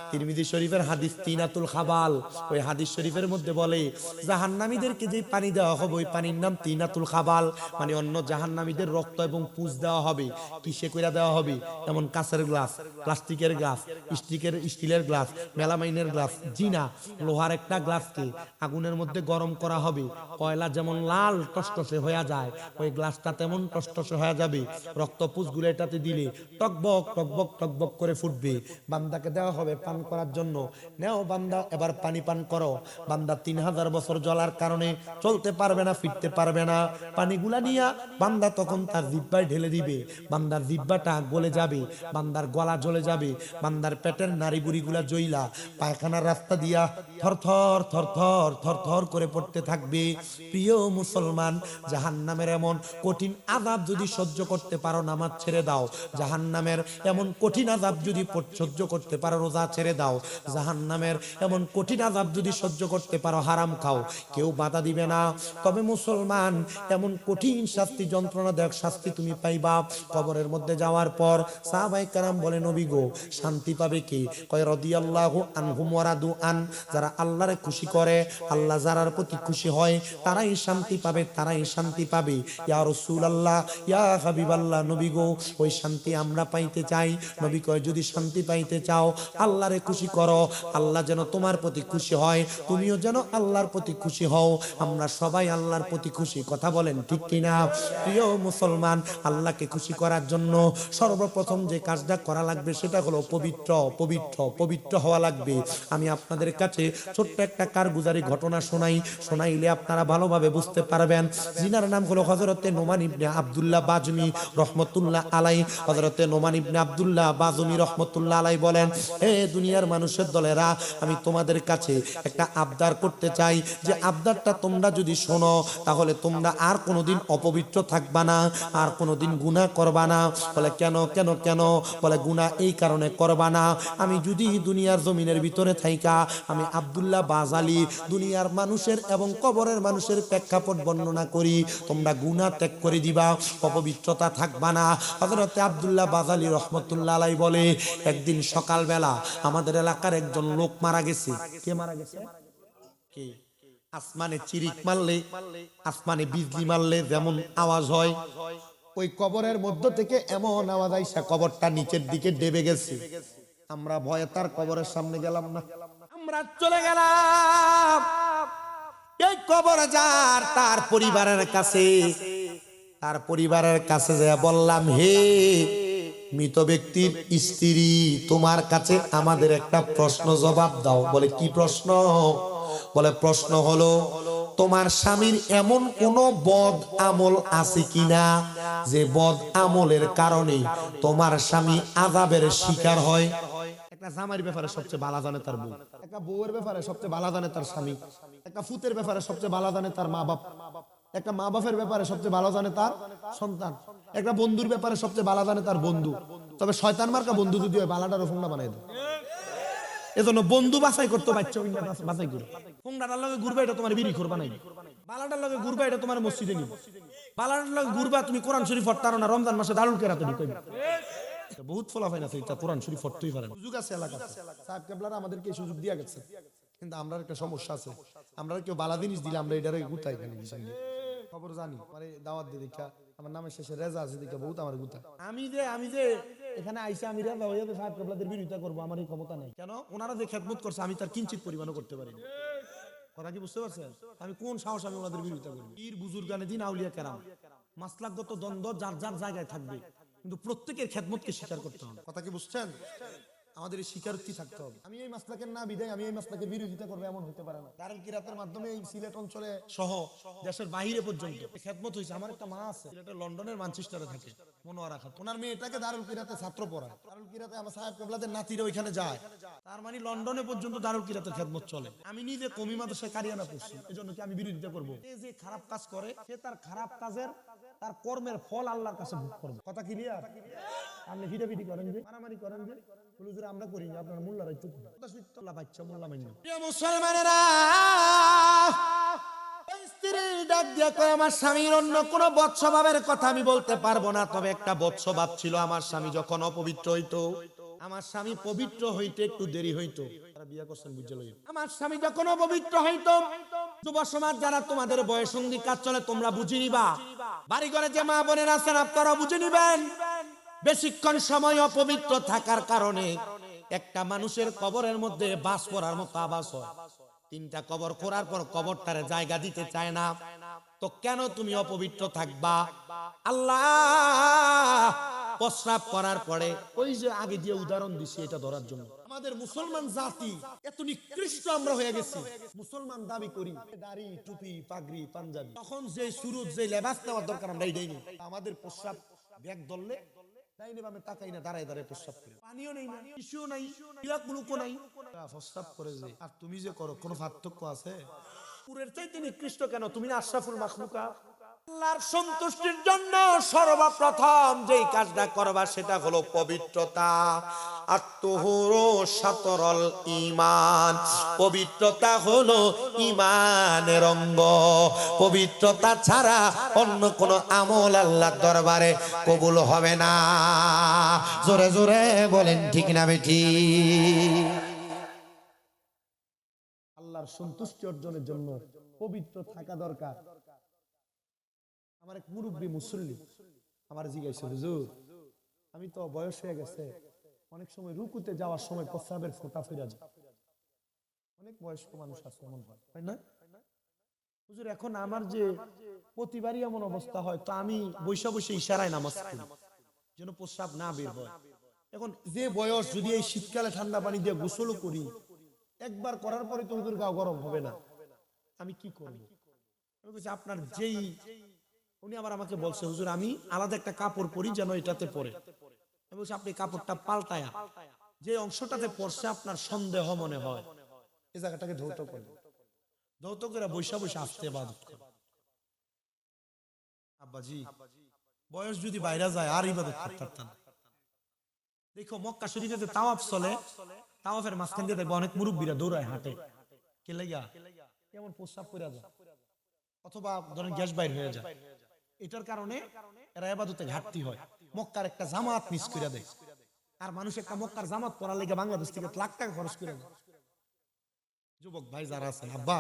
S1: তিরমিজি শরীফের হাদিস তিনাতুল খাবাল, ওই হাদিস শরীফের মধ্যে বলে জাহান্নামীদেরকে যে পানি দেওয়া হবে ওই পানির নাম তিনাতুল খাবাল, মানে অন্য জাহান্নামীদের রক্ত এবং পুঁজ দেওয়া হবে। কিসে কইরা দেওয়া হবে? এমন কাঁচের গ্লাস, প্লাস্টিকের গ্লাস, স্টিলের গ্লাস, মেলামাইনের গ্লাস, জি না, লোহার একটা গ্লাসকে আগুনের মধ্যে গরম করা হবে। কয়লা যেমন লাল টসটসে হয়ে যায়, ওই গ্লাসটা তেমন টসটসে হয়ে যাবে। রক্তপুঁজগুলো এটাতে দিলে টকবক টকবক টকবক করে ফুটবে। বান্দাকে দেওয়া হবে পান করার জন্য, নেও বান্দা এবার পানি পান করো। বান্দা 3000 বছর জ্বলার কারণে চলতে পারবে না, ফিরতে পারবে না। পানিগুলা নিয়া বান্দা তখন তার জিহ্বায় ঢেলে দিবে। বান্দার জিহ্বাটা গলে যাবে, বান্দার গলা জ্বলে যাবে, বান্দার পেটের নাড়িবুড়িগুলা জ্বইলা পায়খানার রাস্তা দিয়া থরথর থরথর থরথর করে পড়তে থাকবে। প্রিয় মুসলমান, জাহান্নামের এমন কঠিন আযাব যদি সহ্য করতে পারো নামাজ ছেড়ে দাও। জাহান্নামের এমন কঠিন আযাব যদি সহ্য করতে পারো রোজা ছেড়ে দাও। জাহান্নামের এমন কঠিন আযাব যদি সহ্য করতে পারো হারাম খাও, কেউ বাধা দিবে না। তবে মুসলমান, এমন কঠিন শাস্তি, যন্ত্রণাদায়ক শাস্তি তুমি পাইবা কবরের মধ্যে যাওয়ার পর। সাহাবায়ে কেরাম বলে নবী গো শান্তি পাবে কে? কয় রাদিয়াল্লাহু আনহুম ওয়া রাদু আন, যারা আল্লাহরে খুশি করে, আল্লাহ যারার প্রতি খুশি হয় তারাই শান্তি পাবে, তারাই শান্তি পাবে। ইয়া রাসূলুল্লাহ, ইয়া হাবিবাল্লাহ, নবী গো ওই শান্তি আমরা পাইতে চাই। নবী কয় যদি শান্তি পাইতে চাও আল্লাহরে খুশি করো, আল্লাহ যেন তোমার প্রতি খুশি হয়, তুমিও যেন আল্লাহর প্রতি খুশি হও। আমরা সবাই আল্লাহর প্রতি খুশি, কথা বলেন ঠিক কিনা? প্রিয় মুসলমান, আল্লাহকে খুশি করার জন্য সর্বপ্রথম যে কাজটা করা লাগবে সেটা হলো পবিত্র পবিত্র পবিত্র হওয়া লাগবে। আমি আপনাদের কাছে ছোট্ট একটা কারগুজারি ঘটনা শোনাইলে আপনারা ভালোভাবে বুঝতে পারবেন। যিনার নাম হলো হযরতে নোমান ইবনে আব্দুল্লাহ বাজমি রহমতুল্লাহ আলাই। হযরতে নোমান ইবনে আব্দুল্লাহ বাজমি রহমতুল্লাহ আলাই বলেন, হে দুনিয়ার মানুষের দলেরা, আমি তোমাদের কাছে একটা আবদার করতে চাই, যে আবদারটা তোমরা যদি শোনো তাহলে তোমরা আর কোনোদিন অপবিত্র থাকবা না, আর কোনোদিন গুনাহ করবা না। বলে কেন কেন কেন? বলে গুনাহ এই কারণে করবা না, আমি যদি দুনিয়ার জমিনের ভিতরে থাইকা আমি আব্দুল্লাহ বাজালি দুনিয়ার মানুষের এবং কবরের মানুষের প্রেক্ষাপট বর্ণনা করি, তোমরা গুনাহ ত্যাগ করে দিবা, অপবিত্রতা থাকবা না। হযরতে আব্দুল্লাহ বাজালি রহমতুল্লাহ আলাই বলে, একদিন সকালবেলা আমাদের এলাকার একজন লোক মারা গেছে। কে মারা গেছে? কে? আসমানে চিরিক মারলে, আসমানে বিজলি মারলে যেমন আওয়াজ হয়, ওই কবরের মধ্য থেকে এমন আওয়াজ আইসা কবরটা নিচের দিকে ডেবে গেছে। আমরা ভয়ে তার কবরের সামনে গেলাম না, আমরা চলে গেলাম এই কবর যার, তার পরিবারের কাছে। তার পরিবারের কাছে যা বললাম, হে মৃত ব্যক্তির স্ত্রী, তোমার কাছে আমাদের একটা প্রশ্ন জবাব দাও। বলে কি প্রশ্ন? বলে প্রশ্ন হলো, তোমার স্বামীর এমন কোন বদ আমল আছে কিনা যে বদ আমলের কারণে তোমার স্বামী আযাবের শিকার হয়। একটা জামাইয়ের ব্যাপারে সবচেয়ে ভালো জানে তার বউ, একটা বউয়ের ব্যাপারে সবচেয়ে ভালো জানে তার স্বামী, একটা ফুতের ব্যাপারে সবচেয়ে ভালো জানে তার মা বাপ, একটা মা বাপের ব্যাপারে সবচেয়ে ভালো জানে তার সন্তান, একটা বন্ধুর ব্যাপারে সবচেয়ে ভালো জানে তার বন্ধু। তবে শয়তান মার্কা বন্ধু যদি হয় বালাটারও ফোংনা বানাই দেয়। এজন্য বন্ধু বাছাই করতে বাচ্চা বাছাই করে, ফোংনাটার লগে ঘুরবা এটা তোমার বিড়ি খোর বানাই, বালাটার লগে ঘুরবা এটা তোমার মসজিদে নিব, বালাটার লগে ঘুরবা তুমি কোরআন শরীফ পড়তারো না, রমজান মাসে দারুল কেরাতে ঢুকাইবে। বহুত ফলাফাইন আছে, এটা কোরআন শরীফ পড়তেই পারে না। সুযোগ আছে এলাকাতে, সাহেব কেবলারা আমাদেরকে এই সুযোগ দিয়া গেছে, কিন্তু আমরা একটা সমস্যা আছে, আমরা কেউ বালা জিনিস দিলে আমরা এটারে গুতাই কেন বিষয় নিয়ে খবর জানি, মানে দাওয়াত দিয়ে দেখা আমার নামের শেষে রেজা আছে দেখা বহুত আমার গুতা। আমি যে এখানে আইসা আমি রেজা হইয়া তো সাহেব কেবলাদের বিরোধিতা করবো, আমার এই ক্ষমতা নাই। কেন? ওনারা যে খেদমত করছে আমি তার কিঞ্চিত পরিমাণও করতে পারি না। কথা কি বুঝতে পারছেন? আমি কোন সাহস আমি ওনাদের বিরোধিতা করবো? পীর বুজুর্গানে দিন আউলিয়া কেরাম মাসলাকগত দ্বন্দ্ব যার যার জায়গায় থাকবে, কিন্তু প্রত্যেকের খেদমতকে স্বীকার করতে হবে। কথা কি বুঝছেন? আমাদের এই স্বীকারোক্তি থাকতে হবে। আমি এই মাসলাকের না বিদায় আমি এই মাসলাকের বিরোধিতা করবো এমন হতে পারে না। দারুল কিরাতের মাধ্যমে এই সিলেট অঞ্চলে সহ দেশের বাইরে পর্যন্ত খেদমত হয়েছে। আমার একটা মা আছে সিলেটের লন্ডনের ম্যানচেস্টারে থাকে, মনোয়ারা খাতুন, ওনার মেয়েটাকে দারুল কিরাতে ছাত্র পড়ায়। দারুল কিরাতে আমার সাহেব কেবলাদের নাতিরা ওইখানে যায়, তার মানে লন্ডনে পর্যন্ত দারুল কিরাতের খেদমত চলে। আমি নিজে কমি মাদ্রাসায় কারিয়ানা পড়ছি, এজন্য কি আমি বিরোধিতা করবো? এই যে খারাপ কাজ করে সে তার খারাপ কাজের তার কর্মের ফল আল্লাহর কাছে ভোগ করবে। কথা ক্লিয়ার? আপনি ভিটাভিটি করেন যে, মারামারি করেন যে, হুজুর আমরা করি না, আপনারা মোল্লা রাইতো কথা সত্য আল্লাহ বাচ্চা মোল্লা মান্য। প্রিয় মুসলমানেরা, ওই স্ত্রী ডাক দিয়া কয়, আমার স্বামীর অন্য কোনো বদ স্বভাবের কথা আমি বলতে পারবো না, তবে একটা বদ স্বভাব ছিল। আমার স্বামী যখন অপবিত্র হইতো, আমার স্বামী পবিত্র হইতে একটু দেরি হইতো। তারা বিয়া করছেন বুঝে লইন। আমার স্বামী যখন অপবিত্র হইতো, যুব সমাজ যারা তোমাদের বয়সঙ্গী কাজ চলে তোমরা বুঝে নিবা, বাড়ি ঘরে যে মা বোনের আছেন আপনারা বুঝে নিবেন, বেশিক্ষণ সময় অপবিত্র থাকার কারণে একটা মানুষের কবরের মধ্যে বাস পড়ার মতো আবাস হয়। তিনটা কবর খোঁড়ার পর কবরটারে জায়গা দিতে চায় না, তো কেন তুমি অপবিত্র থাকবা? আল্লাহ প্রস্রাব করার পরে, ওই যে আগে দিয়ে উদাহরণ দিছি এটা ধরার জন্য। আমাদের মুসলমান জাতি এত নিকৃষ্ট আমরা হয়ে গেছি, মুসলমান দাবি করি দাড়ি টুপি পাগড়ি পাঞ্জাবি, তখন যে সুরত যে লেবাস নেওয়ার দরকার আমরা এইটাই নেই। আমাদের প্রস্রাব ব্যাগ ধরলে আমি তাকাই না, দাঁড়ায় দাঁড়ায় প্রস্রাব করি, পানিও নেই না, টিস্যুও নাই, ক্লিয়াকুলুকও নাই, প্রস্রাব করে যে। আর তুমি যে করো কোনো পার্থক্য আছে? পুরের চাইতে নিকৃষ্ট কেন? তুমি না আশরাফুল মাখলুকা? আল্লাহর সন্তুষ্টির জন্য সর্বপ্রথম যেই কাজটা করবা সেটা হলো পবিত্রতা। আত্মহুরু শাতরুল ঈমান, পবিত্রতা হলো ঈমানের অঙ্গ। পবিত্রতা ছাড়া অন্য কোনো আমল আল্লাহর দরবারে কবুল হবে না। জোরে জোরে বলেন ঠিক না বেঠিক? আল্লাহর সন্তুষ্টি অর্জনের জন্য পবিত্র থাকা দরকার। আমার এক মুরব্বী মুসল্লি আমার জিজ্ঞাসা, হুজুর আমি তো বয়স হয়ে গেছে, অনেক সময় রুকুতে যাওয়ার সময় প্রস্রাবের ফোঁটা ফিরে যায়। অনেক বয়স্ক মানুষ আছে এমন হয়, তাই না? হুজুর এখন আমার যে প্রতিবারই এমন অবস্থা হয়, তো আমি বৈশা বসে ইশারায় নামাজ পড়ি যেন প্রস্রাব না বের হয়। এখন যে বয়স, যদি এই শীতকালে ঠান্ডা পানি দিয়ে গোসলও করি, একবার করার পরে তো হুজুর গা গরম হবে না, আমি কি করবো? আমি বলছি আপনার যেই, উনি আবার আমাকে বলছে, হুজুর আমি আলাদা একটা কাপড় পরি যেন এটাতে পরে। আমি বলছি আপনি কাপড়টা পাল্টায়া যে অংশটাতে পড়ছে আপনার সন্দেহ মনে হয় এই জায়গাটাকে ধৌত করে, ধৌত করে বৈশা বৈশা আসতে ইবাদত করে। আব্বাজি বয়স যদি বাইরে যায় আর ইবাদত করতে পারতেন। দেখো মক্কা শরীফে যে তাওয়াফ চলে, তাওয়াফের মাঝখান দিয়ে দেখবো অনেক মুরব্বীরা দৌড়ায় হাঁটে, কে লাগা কেমন প্রস্রাব করে যায় অথবা ধরেন গ্যাস বাইর হয়ে যায়, এটার কারণে এরা ইবাদতে ঘাটতি হয়। মক্কার একটা জামাত মিস করে দেয়, আর মানুষ একটা মক্কার জামাত পড়ার লেগে বাংলাদেশ থেকে লাখ টাকা খরচ করে দেয়। যুবক ভাই যারা আছেন, আব্বা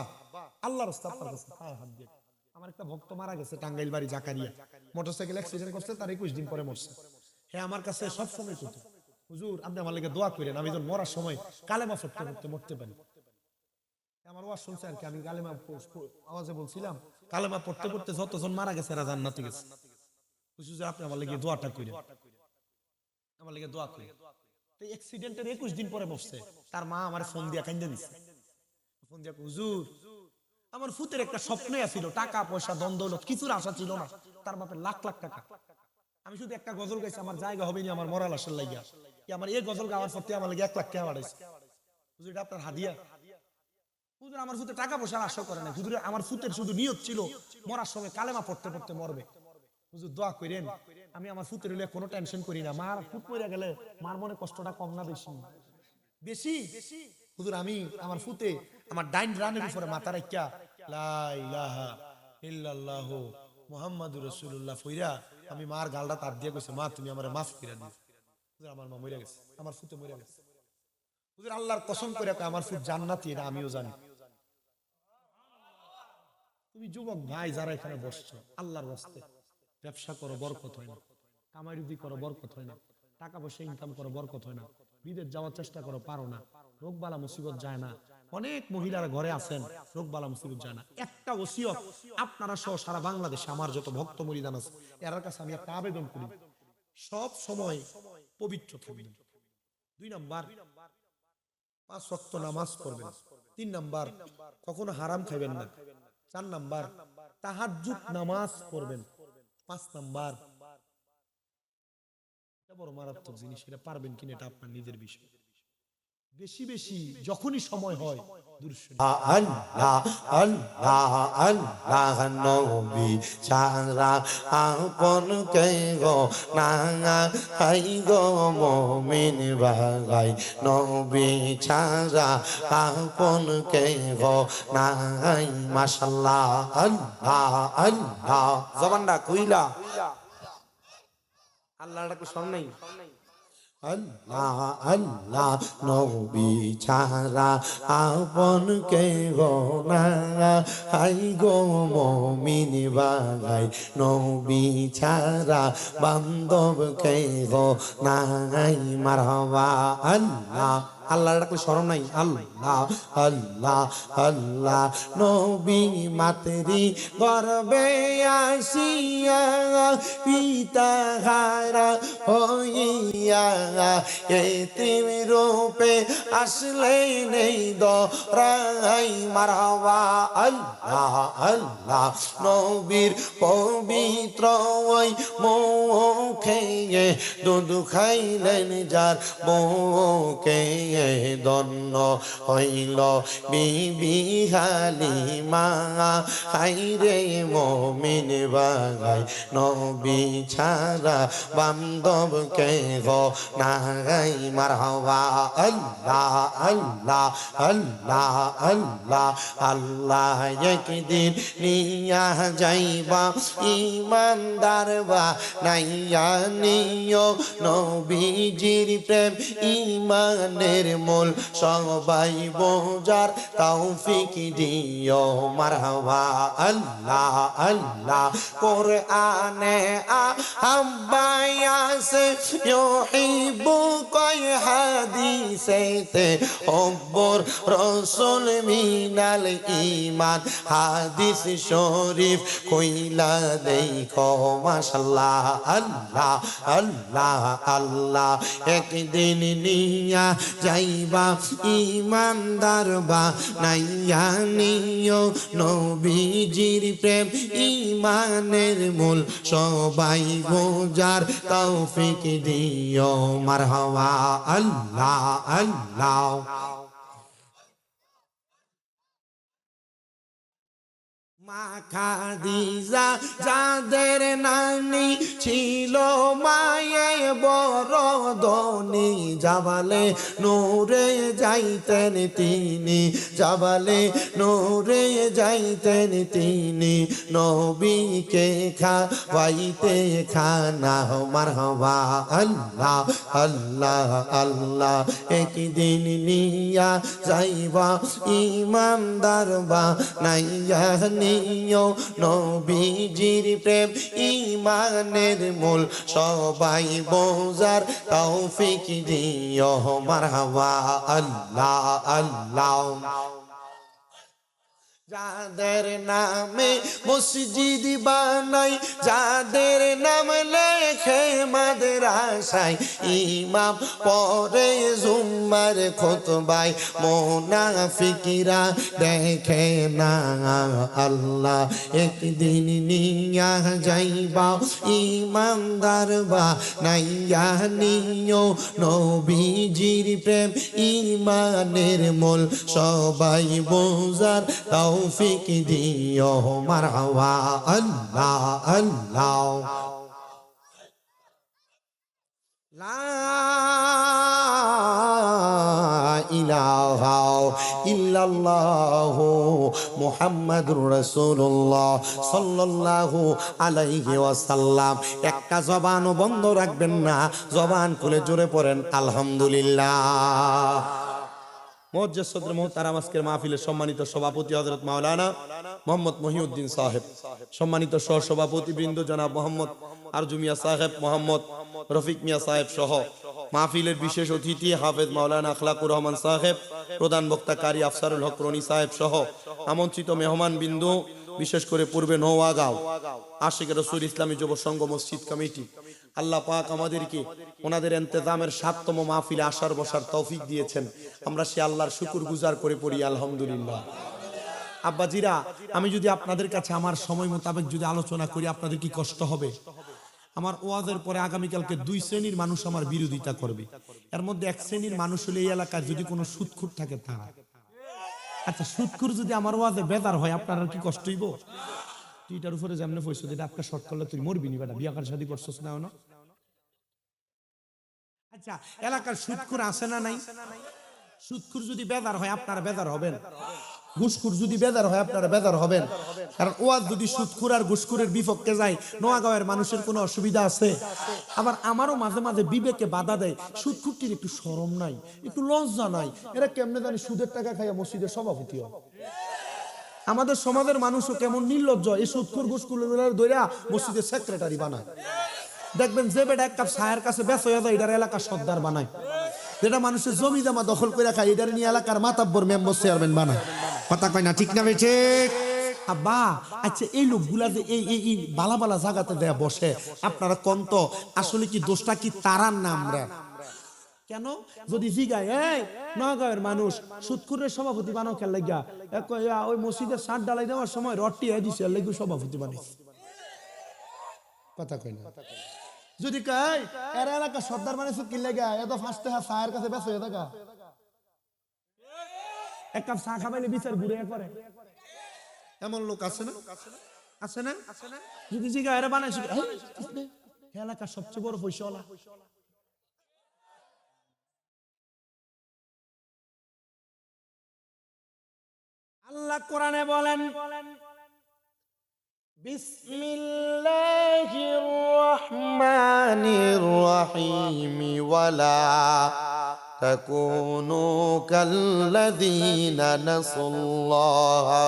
S1: আল্লাহর রাস্তা আপনার কাছে পায়ে হাত দিয়ে, আমার একটা ভক্ত মারা গেছে টাঙ্গাইল বাড়ি জাকারিয়া, মোটরসাইকেল অ্যাক্সিডেন্ট করছে, তার 21 দিন পরে মরছে। হ্যাঁ আমার কাছে সব সময় কত, হুজুর আপনি আমার লাগে দোয়া করেন, আমি যখন মরার সময় কালেমা পড়তে পড়তে মরতে পারি। আমার ওয়াজ শুনছে আর কি, আমি কালেমা আওয়াজে বলছিলাম, কালেমা পড়তে পড়তে যতজন মারা গেছে এরা জান্নাতে গেছে। হুজুর আপনি আমার লাগে দোয়াটা করেন, আমার লাগে দোয়া করেন। তো অ্যাক্সিডেন্টের 21 দিন পরে মরছে, তার মা আমার ফোন দিয়া কান্দে দিছে, ফোন দিয়া হুজুর আমার ফুতের একটা স্বপ্ন ছিল, টাকা পয়সা দ্বন্দ্ব দৌলত কিছুর আশা ছিল না, তার বাপের লাখ লাখ টাকা, আমি শুধু একটা গজল গাইছি আমার জায়গা হবে না আমার মরাল আসার লাগিয়া, কি আমার এই গজল গাওয়ার পর আমার লাগে 1 লাখ টাকা বাড়াইছে। হুজুর এটা আপনার হাদিয়া। হুজুর আমার ফুতে টাকা পয়সার আশা করে না, হুজুর আমার ফুতের শুধু নিয়ত ছিল মরার সময় কালেমা পড়তে পড়তে মরবে। হুজুর দোয়া করেন, আমি আমার ফুতের হলে কোনো টেনশন করি না, মার ফুট মরে গেলে মার মনে কষ্টটা কম না বেশি? বেশি। হুজুর আমি আমার ফুতে আমার ডাইন রানের উপরে মাথা রাখিয়া লা ইলাহা ইল্লাল্লাহু মুহাম্মাদুর রাসূলুল্লাহ ফইরা আমি মার গালটা তার দিয়ে কইছে, মা তুমি আমারে মাফ করে দিও। হুজুর আমার মা মরে গেছে, আমার ফুতে মরে গেছে। হুজুর আল্লাহর কসম করে কয় আমার ফুত জান্নাতি, এটা আমিও জানি। তুমি যুবক ভাই যারা এখানে বসছো, আল্লাহর রাস্তে ব্যবসা করো বরকত হয় না, কামাই রুজি করো বরকত হয় না, টাকা পয়সা ইনকাম করো বরকত হয় না, বিদেশ যাওয়ার চেষ্টা করো পারো না, রোগ বালা মুসিবত যায় না। অনেক মহিলারা ঘরে আছেন, রোগ বালা মুসিবত যায় না। একটা ওসিয়ত আপনারা সহ সারা বাংলাদেশে আমার যত ভক্ত মরিদান আছে এর কাছে আমি একটা আবেদন করি, সব সময় পবিত্র থাকবেন। 2 নাম্বার 5 ওয়াক্ত নামাজ পড়বেন। 3 নাম্বার কখনো হারাম খাইবেন না। 4 নাম্বার তাহাজ্জুদ নামাজ পড়বেন। 5 নাম্বার, এটা বড় মারাত্মক জিনিস, এটা পারবেন কিনা এটা আপনার নিজের বিষয়। বেশি বেশি যখনই সময় হয় দুরূদ শরীফ
S2: আল্লাহ আল্লাহ আল্লাহ নবী সারা আপন কে গো না হাই গো মুমিন ভাই নবী সারা আপন কে গো না মাশাআল্লাহ আল্লাহ আল্লাহ জবানটা কইলা
S1: আল্লাহর কো শরণ নাই।
S2: আল্লাহ আল্লাহ নবী ছাড়া আপন কে গো না হাই গো মুমিন ভাই নবী ছাড়া বান্ধব কে গো নাই মারহাবা আল্লাহ আল্লাহর ডাকলে শরম নাই। আল্লাহ আল্লাহ আল্লাহ নবী মাতরি গর্বে আসিয়া পিতা হারা হইয়া এতিম রূপে আসলে নেই দরাই মারহাবা আল্লাহ আল্লাহ নবীর পবিত্র ওই মুখে দুধ খাইলেন যার বুকে দন্ন হইল বিবি হালিমা হাইরে মুমিন ভাই নবী ছাড়া বান্ধব কে গো নাই মারহাবা আল্লাহ আল্লাহ আল্লাহ আল্লাহ আল্লাহ একদিন নিয়া যাইবা ইমানদার বা নাইয়া নিও নবীজির প্রেম ইমানের মূল সবাই বোঝার তৌফিক দিও মারহাবা আল্লাহ আল্লাহ কোরআনে আব্বায়াসে ইউহিব্বু কয় হাদিসেতে হুব্বুর রাসূল মিনাল ঈমান হাদিস শরীফ কইলা দেখো মাশাআল্লাহ আল্লাহ আল্লাহ আল্লাহ একদিন নিয়া যাইবা ইমানদার বা নাইয়া নিও নবীজির প্রেম ইমানের মূল সবাই বোঝার তৌফিক দিও মারহাবা আল্লাহ আল্লাহ
S1: মা খাদিজা যাদের নানি ছিল মায়ে বড় ধনী, জাবালে নূরে যাইতেন তিনি, জাবালে নূরে যাইতেন তিনি, নবীকে খাওয়াইতে খানা। মারহাবা আল্লাহ আল্লাহ আল্লাহ, একদিন নিয়া যাইবা ইমানদার বা নাইয়া নিও নবীজির প্রেম ইমানের মূল, সবাই বোঝার তৌফিক দিও। মারহাবা আল্লাহ আল্লাহ। যাদের নামে মসজিদ বানাই, যাদের নাম লেখে মাদ্রাসায়, ইমাম পরে জুম্মার খুতবায়, মুনাফিকরা দেখে না আল্লাহ। একদিন নিয়া যাইবা ইমানদার বা নাইয়া নিও নবীজির প্রেম ইমানের মূল, সবাই বোঝার তৌফিক দিও। মারহাবা আল্লাহ আল্লাহ। লা ইলাহা ইল্লাল্লাহু মুহাম্মাদুর রাসূলুল্লাহ সাল্লাল্লাহু আলাইহি ওয়াসাল্লাম। একটা জবানও বন্ধ রাখবেন না, জবান খুলে জোরে পড়েন আলহামদুলিল্লাহ। মুআজ্জাজ সদর মুহতারাম আজকের মাহফিলের সম্মানিত সভাপতি হযরত মাওলানা মোহাম্মদ মহিউদ্দিন সাহেব, সম্মানিত সহ সভাপতি বৃন্দ জনাব মোহাম্মদ আরজু মিয়া সাহেব, মোহাম্মদ রফিক মিয়া সাহেব সহ মাহফিলের বিশেষ অতিথি হাফেজ মাওলানা আখলাকুর রহমান সাহেব, প্রধান বক্তা কারি আফসারুল হক রনি সাহেব সহ আমন্ত্রিত মেহমান বিন্দু, বিশেষ করে পূর্বে নওয়াগাঁও আশিক রাসূল ইসলামী যুব সংঘ মসজিদ কমিটি, আল্লাহ পাক আমাদেরকে ওনাদের ইন্তেজামের ৭তম মাহফিলে আসার বসার তৌফিক দিয়েছেন। আমরা সে আল্লাহর শুকর গুজার করে পড়ি আলহামদুলিল্লাহ। আব্বাজিরা, আমি যদি আপনাদের কাছে আমার সময় মোতাবেক যদি আলোচনা করি, আপনাদের কি কষ্ট হবে? আমার ওয়াজের পরে আগামীকালকে ২ শ্রেণীর মানুষ আমার বিরোধিতা করবে। এর মধ্যে এক শ্রেণীর মানুষ হলে এই এলাকায় যদি কোনো সুদখুর থাকে তারা। আচ্ছা, সুদখুর যদি আমার ওয়াজে বেদার হয়, আপনার কি কষ্ট হইব? তুই এটার উপরে যেমনে পয়সা দিতে আপনার শর্ট করলে তুই মরবি নি বেটা, বিয়া কার শাদী করছস না? আচ্ছা, এলাকার সুদখুর আছে না নাই? সুদখুর যদি বেদার হয়, আপনারা বেদার হবেন। ঘুষখুর যদি বেদার হয়, আপনারা বেদার হবেন। কারণ ওয়াজ যদি সুদখুর আর ঘুষখুরের বিপক্ষে যায়, নোয়াগাঁওয়ের মানুষের কোনো অসুবিধা আছে? আবার আমারও মাঝে মাঝে বিবেকে বাধা দেয়, সুদখুরটির একটু শরম নাই, একটু লজ্জা নাই, এরা কেমনে জানি সুদের টাকা খাইয়া মসজিদের সভাপতি হয়। আমাদের সমাজের মানুষও কেমন নির্লজ্জ, এই সুদখুর ঘুষখুর ধইরা মসজিদের সেক্রেটারি বানায়। দেখবেন যে বেটা এক কাপ চায়ের কাছে ব্যস্ত হয়ে যায়, এটার এলাকার সর্দার বানায়। যেটা মানুষের জমি জমা দখল করে খায়, এটার নিয়ে এলাকার মাতাব্বর মেম্বার চেয়ারম্যান বানায়। কথা কয় না, ঠিক না বেঠে? আব্বা, আচ্ছা, এই লোকগুলা যে এই বালা বালা জায়গাতে দেয়া বসে, আপনারা কন্ত আসলে কি দোষটা কি তারার না আমরা? কেন যদি জিগায় এই নওগাঁয়ের মানুষ সুদখুরের সভাপতি বানাও খেল লাগিয়া, ওই মসজিদের ছাদ ডালাই দেওয়ার সময় রডটি দিছে লেগু সভাপতি বানাইছে। কথা কয় না? যদি কয় এর এলাকা সর্দার বানাইছে কি লাগা, এত ফাঁসতে চায়ের কাছে ব্যস্ত হয়ে থাকা, এক কাপ চা খাবাইলে বিচার ঘুরে করে, এমন লোক আছে না? আছে না? যদি জিগা এরা বানাইছে এলাকার সবচেয়ে বড় পয়সাওয়ালা। আল্লাহ কোরআনে বলেন, বিসমিল্লাহির রহমানির রহিম, ওয়ালা তাকুনু কাল্লাযীনা নাসুল্লাহা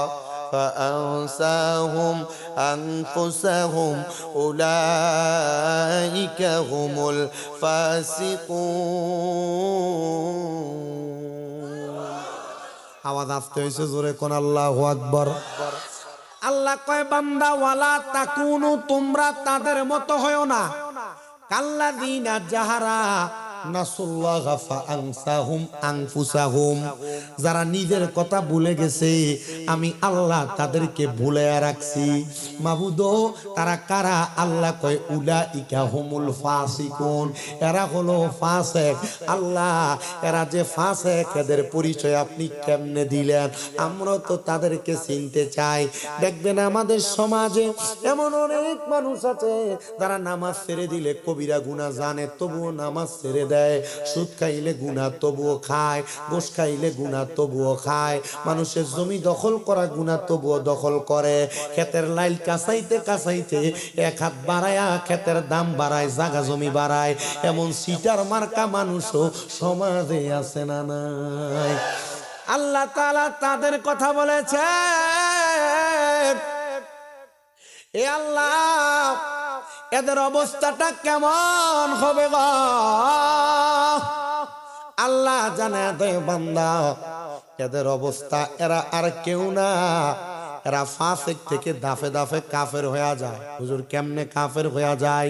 S1: ফাআনসাহুম আনফুসাহুম উলাইকা হুমুল ফাসিকুন। আওয়াজ আসতে হয়েছে জোরে কোন আল্লাহু আকবার। আল্লাহ কয় বান্দা, ওয়ালা তাকুনু, তোমরা তাদের মতো হয়ো না, কাল্লাযীনা, যাহারা নাসুল্লাহ ফাআনসাহুম আনফুসাহুম, যারা নিজের কথা ভুলে গেছে আমি আল্লাহ তাদেরকে ভুলে রাখছি। মাবুদ তারা কারা? আল্লাহ কয় উলাইকা হুমুল ফাসিকুন, এরা হলো ফাসিক। আল্লাহ এরা যে ফাসিক এদের পরিচয় আপনি কেমনে দিলেন? আমরা তো তাদেরকে চিনতে চাই। দেখবেন আমাদের সমাজে এমন অনেক মানুষ আছে যারা নামাজ ছেড়ে দিলে কবিরা গুনাহ জানে তবুও নামাজ ছেড়ে দেয়, সুদ খাইলে গুনাহ তবুও খায়, ঘুষ খাইলে গুনাহ তবুও খায়, মানুষের জমি দখল করা গুনাহ তবুও দখল করে, ক্ষেতের লাইল কাঁচাইতে কাঁচাইতে এক হাত বাড়ায়া ক্ষেতের দাম বাড়ায়, জাগা জমি বাড়ায়, এমন সিটার মার্কা মানুষও সমাজে আছে না নাই? আল্লাহ তাআলা তাদের কথা বলেছে, এ আল্লাহ এদের অবস্থাটা কেমন হবে গো? আল্লাহ জানে দেয় বান্দা এদের অবস্থা, এরা আর কেউ না, এরা ফাসিক থেকে দাফে দাফে কাফের হয়ে যায়। হুজুর কেমনে কাফের হয়ে যায়?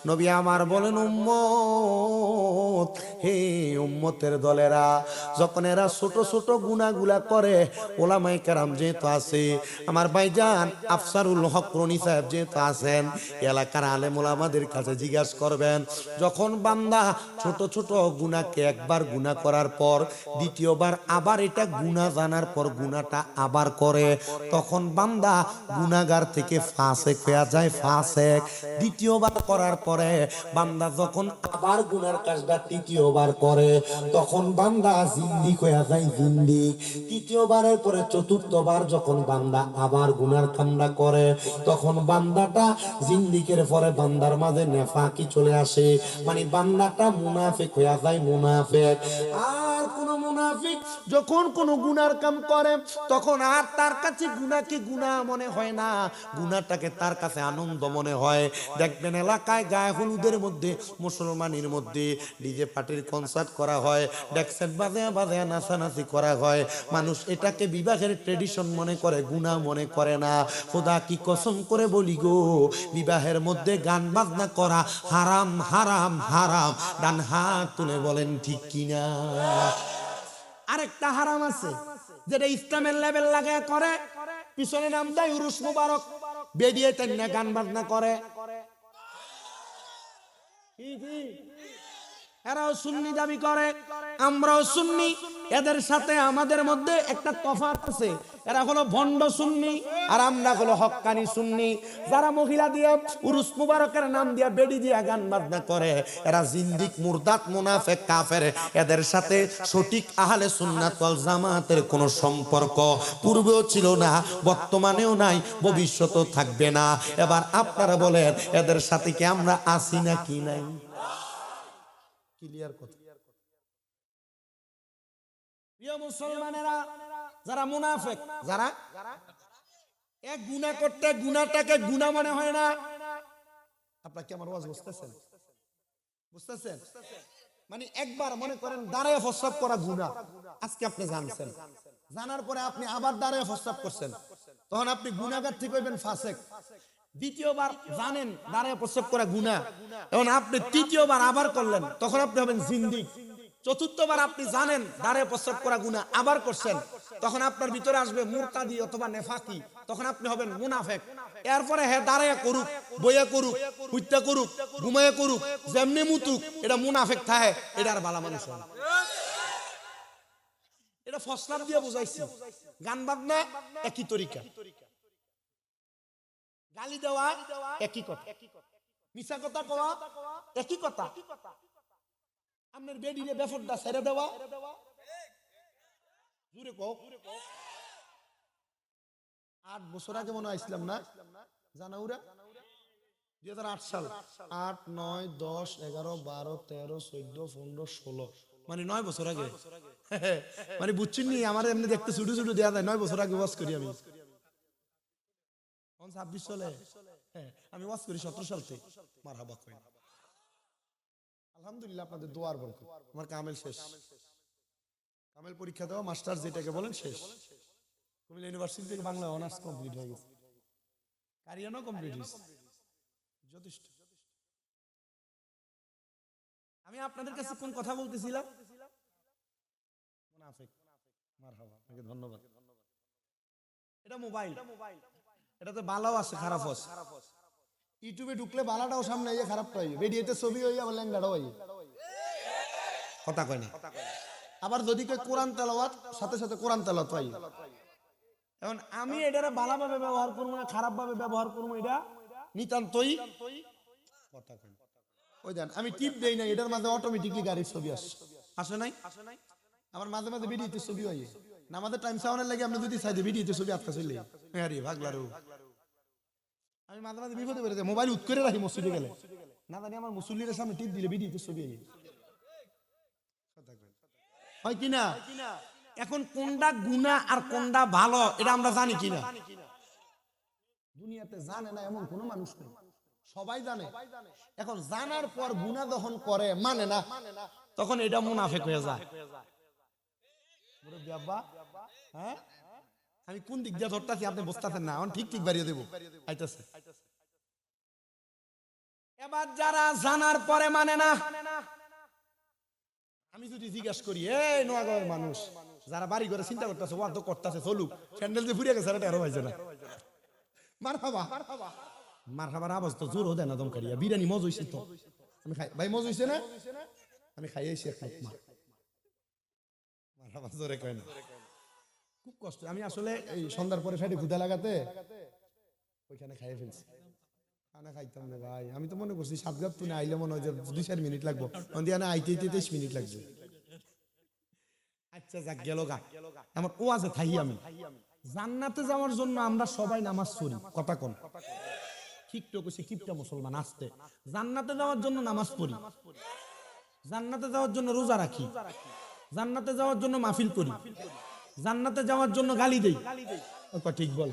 S1: নবী আমার বলেন, উম্মত, হে উম্মতের দলেরা, যখন এরা ছোট ছোট গুনাহগুলা করে, ওলামায়ে কেরাম যেহেতু আছে, আমার ভাইজান আফসারুল হক রনি সাহেব যেহেতু আছেন, এলাকার আলেম ওলামাদের কাছে জিজ্ঞাসা করবেন, যখন বান্দা ছোট ছোট গুনাহকে একবার গুনাহ করার পর দ্বিতীয়বার আবার এটা গুনাহ জানার পর গুনাহটা আবার করে, তখন বান্দা গুনাহগার থেকে ফাসিক হয়ে যায়, ফাসিক। দ্বিতীয়বার করার পরে বান্দা যখন আবার গুনার কাজটা তৃতীয়বার করে, তখন বান্দা জিন্দিক হয়ে যায়, জিন্দিক। তৃতীয়বারের পরে চতুর্থবার যখন বান্দা আবার গুনার কামটা করে, তখন বান্দাটা জিন্দিকের পরে বান্দার মাঝে নেফাকি চলে আসে, মানে বান্দাটা মুনাফিক হয়ে যায়, মুনাফিক। আর কোন মুনাফিক যখন কোন গুনার কাম করে, তখন আর তার কাছে গুনাহকে গুনাহ মনে হয় না, গুনাহটাকে তার কাছে আনন্দ মনে হয়। দেখবেন এলাকায় গায়ে হলুদের মধ্যে, মুসলমানের মধ্যে ডিজে পার্টির কনসার্ট করা হয়, ডেক্সেট বাজে বাজে নাচানাচি করা হয়, মানুষ এটাকে বিবাহের ট্রেডিশন মনে করে, গুনাহ মনে করে না। খোদা কি কসম করে বলি গো, বিবাহের মধ্যে গান বাজনা করা হারাম, হারাম, হারাম। ডান হাত তুলে বলেন ঠিক কিনা? আরেকটা হারাম আছে যেটা ইসলামের লেভেল লাগায় করে, পিছনে নাম দেয় উরুস মুবারক, বেরিয়ে তেমনি গান বাজনা করে। এরাও সুন্নি দাবি করে, আমরাও সুন্নি, এদের সাথে আমাদের মধ্যে একটা তফাৎ আছে, এরা হলো ভণ্ড সুন্নি আর আমরা হলো হক্কানি সুন্নি। যারা মহিলা দিয়ে উরুস মুবারকের নাম দিয়ে বেডি দিয়ে গান বাজনা করে, এরা জিন্দিক, মুরদাত, মুনাফিক, কাফের। এদের সাথে সঠিক আহলে সুন্নাত ওয়াল জামাতের কোনো সম্পর্ক পূর্বেও ছিল না, বর্তমানেও নাই, ভবিষ্যতেও থাকবে না। এবার আপনারা বলেন এদের সাথে কি আমরা আছি না কি নাই? ক্লিয়ার কথা। প্রিয় মুসলমানেরা, যারা মুনাফিক, যারা এক গুনাহ করতে গুনাহটাকে গুনাহ মনে হয় না। আপনারা কি আমার ওয়াজ বুঝতেছেন? বুঝতেছেন? মানে একবার মনে করেন দাঁড়ায় প্রস্রাব করা গুনাহ, আজকে আপনি জানছেন, জানার পরে আপনি আবার দাঁড়ায় প্রস্রাব করছেন, তখন আপনি গুনাহগার ঠিক হইবেন ফাসিক। দ্বিতীয়বার জানেন দাঁড়ায় প্রস্রাব করা গুনাহ, এখন আপনি তৃতীয়বার আবার করলেন, তখন আপনি হবেন জিন্দিক। চতুর্থবার আপনি জানেন দাঁড়ায় প্রস্রাব করা গুনাহ, আবার করছেন, তখন আপনার ভিতরে আসবে মুরতাদি অথবা নেফাকি, তখন আপনি হবেন মুনাফিক। এরপরে হ্যাঁ দাঁড়ায় করুক, বইয়া করুক, হুইত্যা করুক, ঘুমাইয়া করুক, যেমনি মুতুক, এটা মুনাফিক থাকে, এটা আর ভালো মানুষ হয় না। এটা ফসলাপ দিয়ে বুঝাইছি। গান বাজনা একই তরিকা, গালি দেওয়া একই কথা, মিছা কথা কওয়া একই কথা, আপনার বেডিরে বেফরদা ছেড়ে দেওয়া, জুড়ে কও। 8 বছর আগে মনে হয় আসলাম না জানাউরা, 2008 সাল, 8, 9, 10, 11, 12, 13, 14, 15, 16, মানে 9 বছর আগে। মানে বুঝছেন নি, আমার এমনি দেখতে ছোট ছোট দেয়া যায়, 9 বছর আগে ওয়াজ করি আমি। 26 চলে, হ্যাঁ আমি ওয়াজ করি 17 সাল থেকে। মারহাবা কইন, আলহামদুলিল্লাহ আপনাদের দোয়ার বরকত। আমার কামেল শেষ, কামেল পরীক্ষা দেওয়া মাস্টার যেটাকে বলেন শেষ। কুমিল্লা ইউনিভার্সিটি থেকে বাংলা অনার্স কমপ্লিট হয়ে গেছে, কারিয়ানও কমপ্লিট হয়েছে, যথেষ্ট। আমি আপনাদের কাছে কোন কথা বলতেছিলাম? মুনাফিক। মারহাবা, আপনাকে ধন্যবাদ। এটা মোবাইল, এটাতে ভালোও আছে খারাপও আছে। ইউটিউবে ঢুকলে ভালোটাও সামনে আইয়ে খারাপটা হইবে, ভিডিওতে ছবি হইয়া আবার ল্যাংড়াটাও হইবে। কথা কয় না। আবার যদি কেউ কোরআন তেলাওয়াত সাথে সাথে কোরআন তেলাওয়াত পাই। এখন আমি এটারে ভালোভাবে ব্যবহার করবো না খারাপ ভাবে ব্যবহার করবো, এটা নিতান্তই কথা কয়। ওই দেন আমি টিপ দেই না, এটার মাঝে অটোমেটিকলি গাড়ির ছবি আসে নাই? আমার মাঝে মাঝে ভিডিওতে ছবি হয় না, আমাদের টাইম সাউন্ডের লাগে আপনি যদি চাই ভিডিওতে ছবি আটকা চলে আরে ভাগলারু। আমি মাঝে মাঝে বিপদে পড়ে যাই, মোবাইল উৎ করে রাখি মসজিদে গেলে, না জানি আমার মুসল্লির সামনে টিপ দিলে ভিডিওতে ছবি হয় কিনা। এখন কোনটা গুনাহ আর কোনটা ভালো এটা আমরা জানি কিনা? দুনিয়াতে জানে না এমন কোনো মানুষ নেই, সবাই জানে। এখন জানার পর গুনাহ যখন করে মানে না, তখন এটা মুনাফিক হয়ে যায়। হ্যাঁ, আমি কোন দিক দিয়ে ধরতেছি আপনি বুঝতেছেন না, এখন ঠিক ঠিক বাড়িয়ে দেবো আইতাছে। এবার যারা জানার পরে মানে না, আমি যদি জিজ্ঞাস করি এই নোয়াগাঁওয়ের মানুষ যারা বাড়ি করে চিন্তা করতেছে ওয়াদ করতেছে চলুক, স্যান্ডেল যে ফুরিয়ে গেছে এটা আরো হয়েছে না, মারহাবার আওয়াজ তো জোর দেয় না দমকারিয়া। বিরিয়ানি মজ হইছে তো, আমি খাই ভাই, মজ হইছে না, আমি খাই এসে খাই মারহাবা জোরে কয় না। খুব কষ্ট, আমি আসলে এই সন্ধ্যার পরে ফেটে ক্ষুধা লাগাতে ওইখানে খাইয়ে ফেলছি। খানা খাইতাম রে ভাই, আমি তো মনে করছি সাতগাত তুই আইলে মনে হয় যে 2-4 মিনিট লাগবো, অন্দিয়ানা আইতে 23 মিনিট লাগছে। আচ্ছা যাক গেল গা, আমার ওয়াজে থাই আমি। জান্নাতে যাওয়ার জন্য আমরা সবাই নামাজ পড়ি, কথা কোন ঠিক তো কইছি, কিপটা মুসলমান আসতে জান্নাতে যাওয়ার জন্য নামাজ পড়ি, জান্নাতে যাওয়ার জন্য রোজা রাখি, জান্নাতে যাওয়ার জন্য মাহফিল করি, জান্নাতে যাওয়ার জন্য গালি দেই, ঠিক বল।